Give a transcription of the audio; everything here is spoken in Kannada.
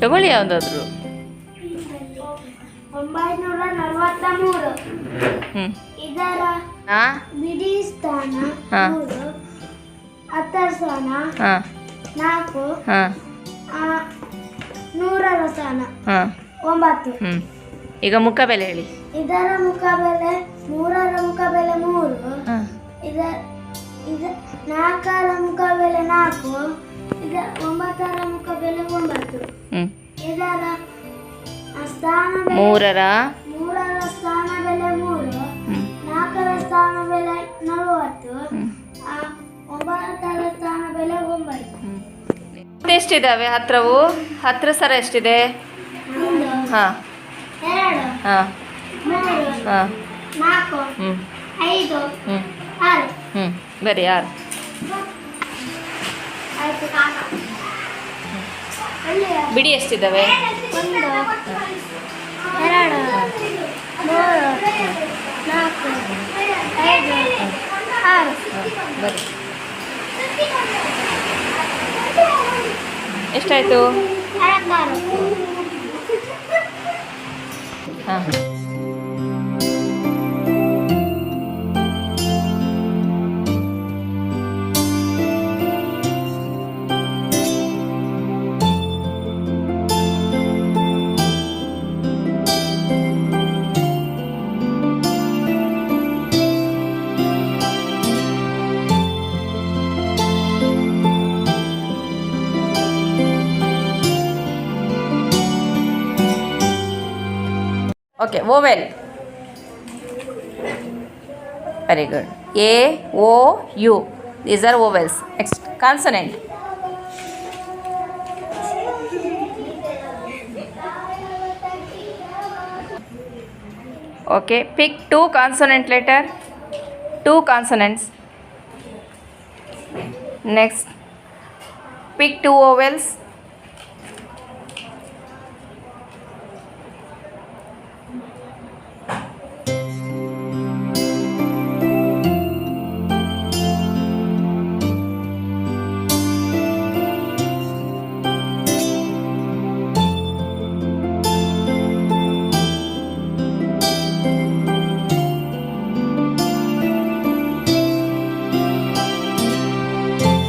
ತಗೊಳ್ಳಿ ಯಾವುದಾದ್ರು. 943 ಇದರ ಬಿಡಿ ಸ್ಥಾನ 3, ಹತ್ತರ ಸ್ಥಾನ 4, 100ರ ಸ್ಥಾನ 9. ಈಗ ಮುಖಬೆಲೆ ಹೇಳಿ. ಇದರ ಮುಖಬೆಲೆ 3ರ ಮುಖಬೆಲೆ 3, 4ರ ಮುಖಬೆಲೆ 4, 9ರ ಮುಖಬೆಲೆ 9. ಇದರ ಸ್ಥಾನ 3ರ ಸ್ಥಾನ ಬೆಲೆ 3, 4ರ ಸ್ಥಾನ ಬೆಲೆ 40, 9ರ ಸ್ಥಾನ ಬೆಲೆ 9. ಎಷ್ಟಿದ್ದಾವೆ ಹತ್ರವು? ಹತ್ರ ಸರ ಎಷ್ಟಿದೆ? 1, ಹಾಂ 2, ಹಾಂ 3, ಹಾಂ 4, 5, 6. ಬರೀ 6. ಆಯ್ತು ಕಾಕ. ಬಿಡಿ ಎಷ್ಟಿದ್ದಾವೆ? 1, 2, 3, 4, 5, 6. ಬರೀ ಎಷ್ಟಾಯಿತು? 46. ಹಾಂ Okay, vowel. Very good. A, O, U. These are vowels. Next, consonant. Okay, pick 2 consonant letter. 2 consonants. Next, pick 2 vowels.